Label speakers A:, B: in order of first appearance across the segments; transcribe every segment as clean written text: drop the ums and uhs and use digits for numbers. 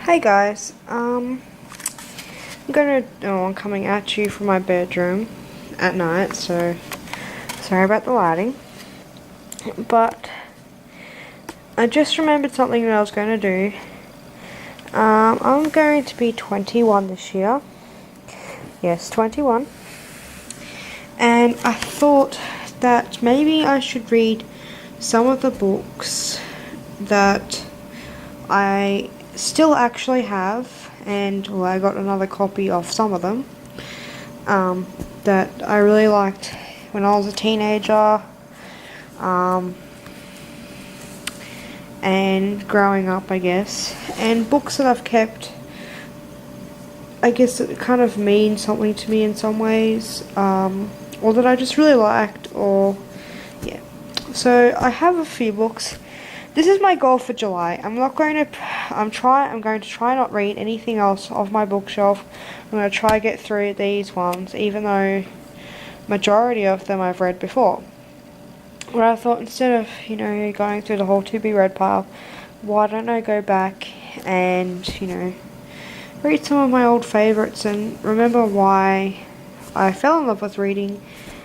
A: Hey guys, I'm coming at you from my bedroom at night, so sorry about the lighting. But I just remembered something that I was going to do. I'm going to be 21 this year. Yes, 21. And I thought that maybe I should read some of the books that I still actually have, and I got another copy of some of them that I really liked when I was a teenager and growing up, I guess, and books that I've kept, I guess, that kind of mean something to me in some ways, or that I just really liked, or yeah. So I have a few books. This is my goal for July. I'm going to try not read anything else off my bookshelf. I'm going to try to get through these ones, even though majority of them I've read before. But I thought, instead of, going through the whole to be read pile, why don't I go back and, read some of my old favorites and remember why I fell in love with reading,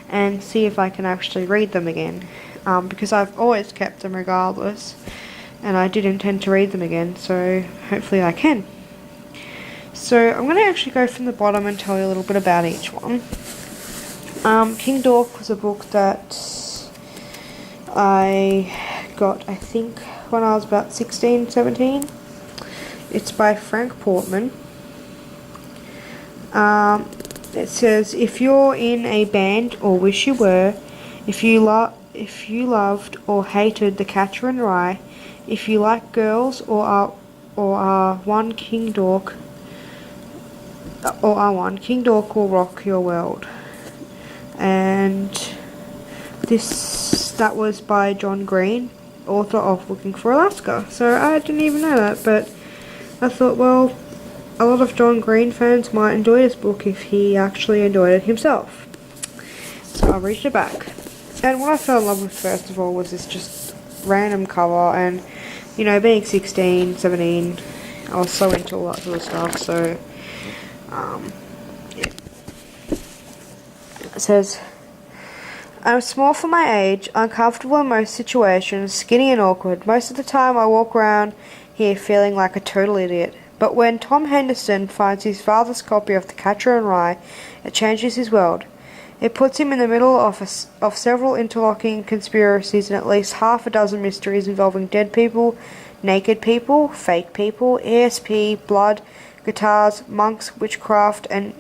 A: and see if I can actually read them again. Because I've always kept them regardless, and I did intend to read them again, so hopefully I can. So I'm going to actually go from the bottom and tell you a little bit about each one. King Dork was a book that I got, I think, when I was about 16, 17. It's by Frank Portman. It says, if you're in a band, or wish you were, if you loved or hated The Catcher in Rye, if you like girls or are one, King Dork, King Dork will rock your world. And that was by John Green, author of Looking for Alaska. So I didn't even know that, but I thought, well, a lot of John Green fans might enjoy this book if he actually enjoyed it himself. So I reached it back. And what I fell in love with first of all was this just random cover, and being 16, 17, I was so into all that sort of stuff, so yeah. It says, I'm small for my age, uncomfortable in most situations, skinny and awkward. Most of the time I walk around here feeling like a total idiot. But when Tom Henderson finds his father's copy of The Catcher in Rye, it changes his world. It puts him in the middle of several interlocking conspiracies and at least half a dozen mysteries involving dead people, naked people, fake people, ESP, blood, guitars, monks, witchcraft, and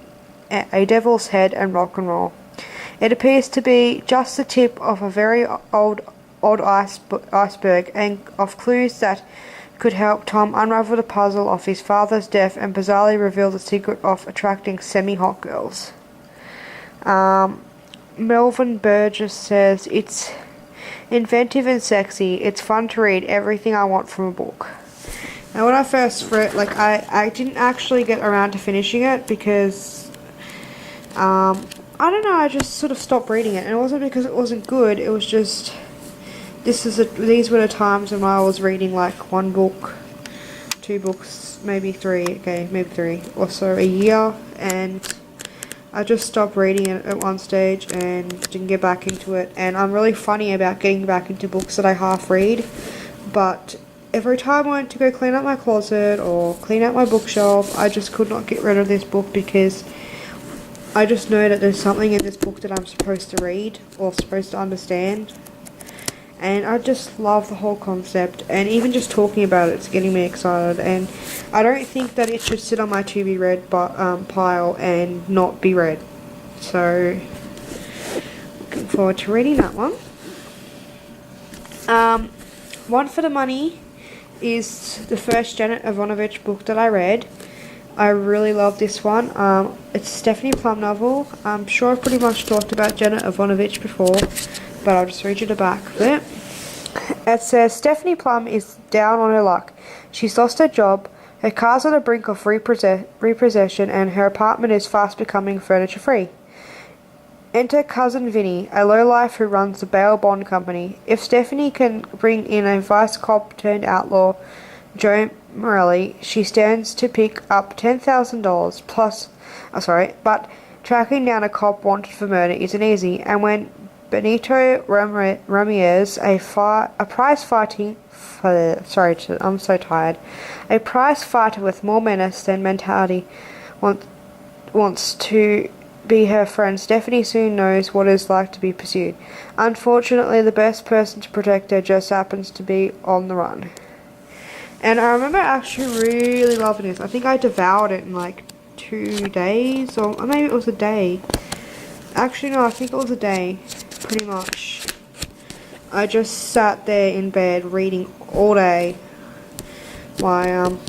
A: a devil's head and rock and roll. It appears to be just the tip of a very odd iceberg, and of clues that could help Tom unravel the puzzle of his father's death and bizarrely reveal the secret of attracting semi-hot girls. Melvin Burgess says, it's inventive and sexy. It's fun to read. Everything I want from a book. Now, when I first read, I didn't actually get around to finishing it because, I don't know, I just sort of stopped reading it. And it wasn't because it wasn't good, it was just, these were the times when I was reading like one book, 2 books, maybe 3, maybe 3 or so a year, and I just stopped reading it at one stage and didn't get back into it. And I'm really funny about getting back into books that I half read, but every time I went to go clean out my closet or clean out my bookshelf, I just could not get rid of this book because I just know that there's something in this book that I'm supposed to read or supposed to understand. And I just love the whole concept, and even just talking about it's getting me excited. And I don't think that it should sit on my to be read pile and not be read. So, looking forward to reading that one. One for the Money is the first Janet Evanovich book that I read. I really love this one. It's a Stephanie Plum novel. I'm sure I've pretty much talked about Janet Evanovich before, but I'll just read you the back of it. It says, Stephanie Plum is down on her luck. She's lost her job, her car's on the brink of repossession, and her apartment is fast becoming furniture-free. Enter Cousin Vinny, a lowlife who runs the bail bond company. If Stephanie can bring in a vice cop turned outlaw, Joe Morelli, she stands to pick up $10,000 plus. But tracking down a cop wanted for murder isn't easy, and when Benito Ramirez, a prize fighting. I'm so tired. A prize fighter with more menace than mentality wants to be her friend. Stephanie soon knows what it's like to be pursued. Unfortunately, the best person to protect her just happens to be on the run. And I remember actually really loving this. I think I devoured it in like 2 days, or maybe it was a day. Actually, no, I think it was a day, pretty much. I just sat there in bed reading all day while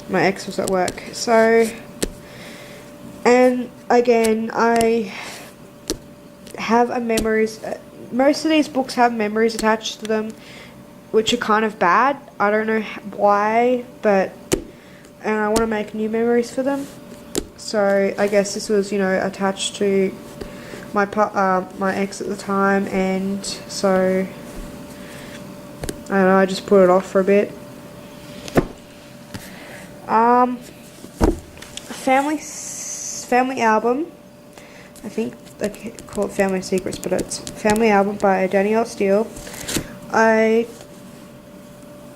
A: my ex was at work. So, and again, I have a memories. Most of these books have memories attached to them, which are kind of bad. I don't know why, but and I want to make new memories for them. So I guess this was, attached to my ex at the time, and so I don't know. I just put it off for a bit. Family album. I think they call it Family Secrets, but it's Family Album by Danielle Steele. I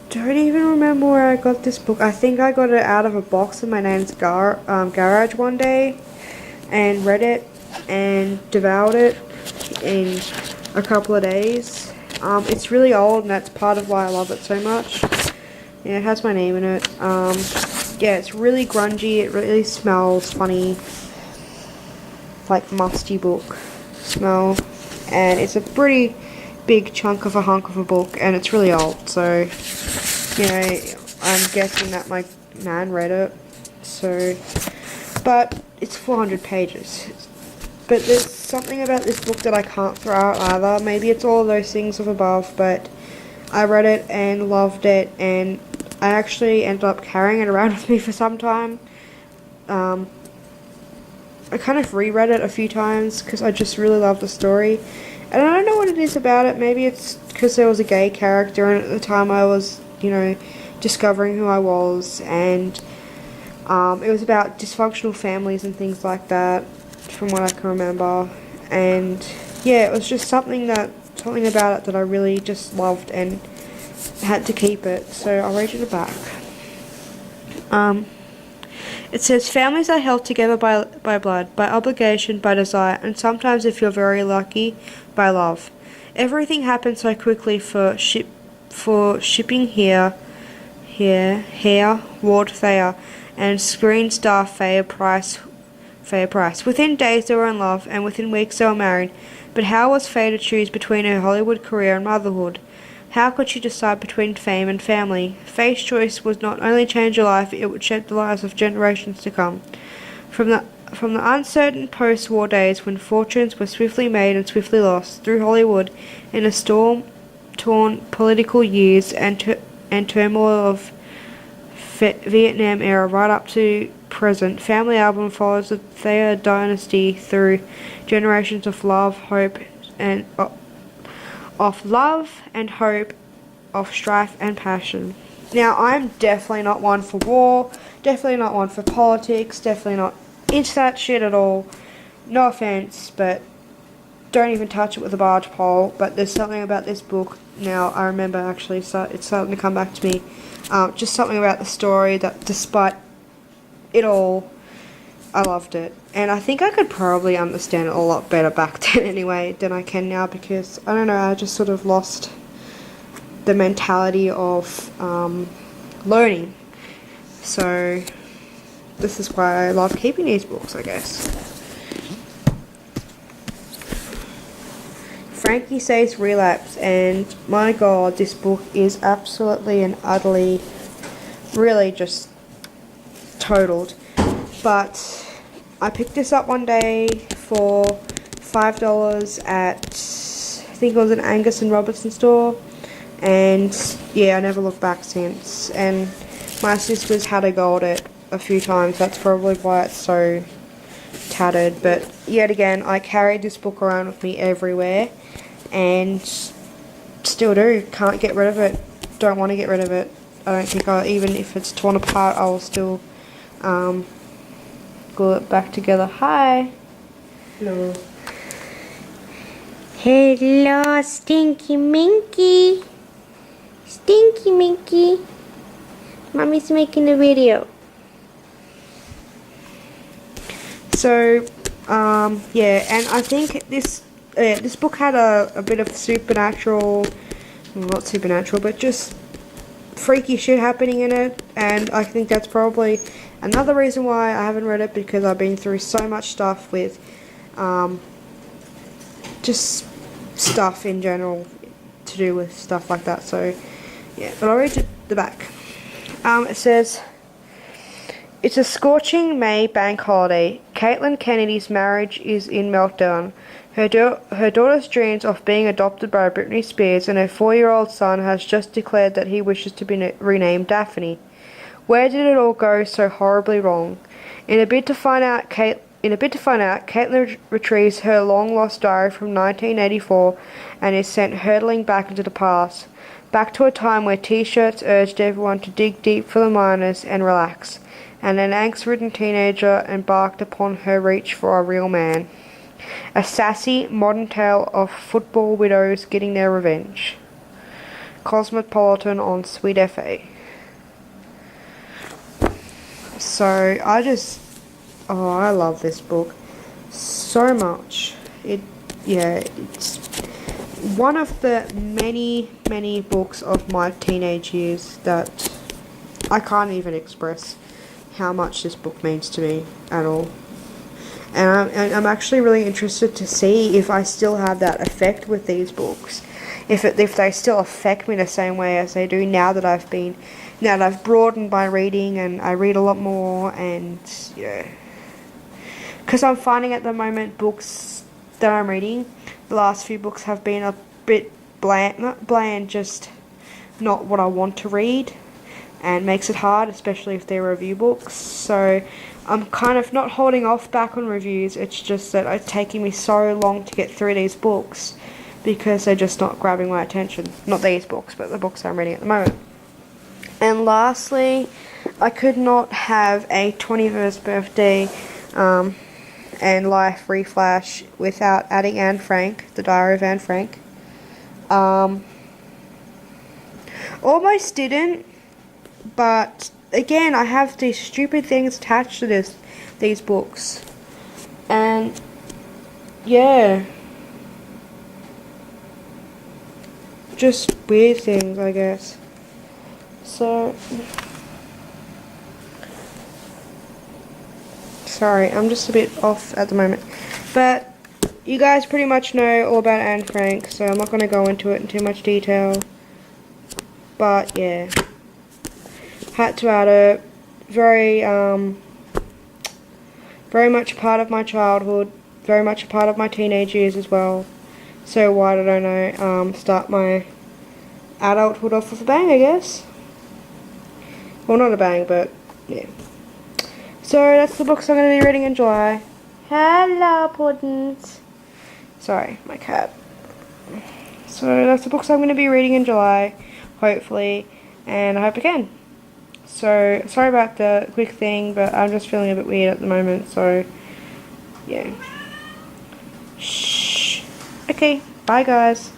A: don't even remember where I got this book. I think I got it out of a box in my nan's garage one day and read it and devoured it in a couple of days. It's really old, and that's part of why I love it so much. Yeah, it has my name in it. Yeah, it's really grungy. It really smells funny, like musty book smell, and it's a pretty big chunk of a hunk of a book, and it's really old, so I'm guessing that my man read it. So, but it's 400 pages. But there's something about this book that I can't throw out either. Maybe it's all those things of above, but I read it and loved it, and I actually ended up carrying it around with me for some time. I kind of reread it a few times because I just really love the story. And I don't know what it is about it. Maybe it's because there was a gay character, and at the time I was, discovering who I was, and it was about dysfunctional families and things like that, from what I can remember. And yeah, it was just something about it that I really just loved and had to keep it. So I'll read you the back. It says, families are held together by blood, by obligation, by desire, and sometimes, if you're very lucky, by love. Everything happens so quickly for shipping here, Ward Thayer, and screen star Faye Price. Within days they were in love, and within weeks they were married. But how was Faye to choose between her Hollywood career and motherhood? How could she decide between fame and family? Faye's choice would not only change her life, it would shape the lives of generations to come. From the uncertain post-war days when fortunes were swiftly made and swiftly lost, through Hollywood, in a storm-torn political years and turmoil of Vietnam era right up to present, Family Album follows the Thayer dynasty through generations of love, hope, and of strife and passion. Now, I'm definitely not one for war, definitely not one for politics, definitely not into that shit at all. No offense, but don't even touch it with a barge pole. But there's something about this book now, I remember actually, so it's starting to come back to me. Just something about the story that, despite it all, I loved it. And I think I could probably understand it a lot better back then anyway than I can now, because, I don't know, I just sort of lost the mentality of learning. So this is why I love keeping these books, I guess. Frankie Says Relapse, and my god, this book is absolutely and utterly, really just totaled. But I picked this up one day for $5 at, I think it was an Angus and Robertson store, and yeah, I never looked back since. And my sister's had a go at it a few times, that's probably why it's so tattered. But yet again, I carried this book around with me everywhere, and still do. Can't get rid of it, don't want to get rid of it. I don't think even if it's torn apart, I will still glue it back together. Hi.
B: Hello.
A: Hello, Stinky Minky. Stinky Minky. Mommy's making a video. So, yeah, and I think this book had a bit of supernatural, well, not supernatural, but just freaky shit happening in it, and I think that's probably another reason why I haven't read it, because I've been through so much stuff with, just stuff in general to do with stuff like that. So, yeah, but I'll read the back. It says, it's a scorching May bank holiday. Caitlin Kennedy's marriage is in meltdown. Her daughter's dreams of being adopted by Britney Spears, and her 4-year-old son has just declared that he wishes to be renamed Daphne. Where did it all go so horribly wrong? In a bid to find out, Caitlin retrieves her long-lost diary from 1984 and is sent hurtling back into the past. Back to a time where T-shirts urged everyone to dig deep for the minors and relax, and an angst-ridden teenager embarked upon her reach for a real man. A sassy, modern tale of football widows getting their revenge. Cosmopolitan on Sweet FA. So, I love this book so much. It's one of the many, many books of my teenage years that I can't even express how much this book means to me at all. And I'm actually really interested to see if I still have that effect with these books. If they still affect me the same way as they do now that I've broadened my reading and I read a lot more, and yeah. Because I'm finding at the moment books that I'm reading, the last few books have been a bit bland, not bland, just not what I want to read, and makes it hard, especially if they're review books. So I'm kind of not holding off back on reviews, it's just that it's taking me so long to get through these books because they're just not grabbing my attention. Not these books, but the books I'm reading at the moment. And lastly, I could not have a 21st birthday and life reflash without adding Anne Frank, the Diary of Anne Frank. Almost didn't, but again, I have these stupid things attached to these books, and yeah, just weird things, I guess. So, sorry, I'm just a bit off at the moment, but you guys pretty much know all about Anne Frank, so I'm not going to go into it in too much detail, but yeah. Had to add it. Very much a part of my childhood, very much a part of my teenage years as well. So why did I start my adulthood off with a bang, I guess. Well, not a bang, but yeah. So that's the books I'm going to be reading in July. Hello, Puddins. Sorry, my cat. So that's the books I'm going to be reading in July, hopefully, and I hope I can. So, sorry about the quick thing, but I'm just feeling a bit weird at the moment, so, yeah. Shh. Okay, bye guys.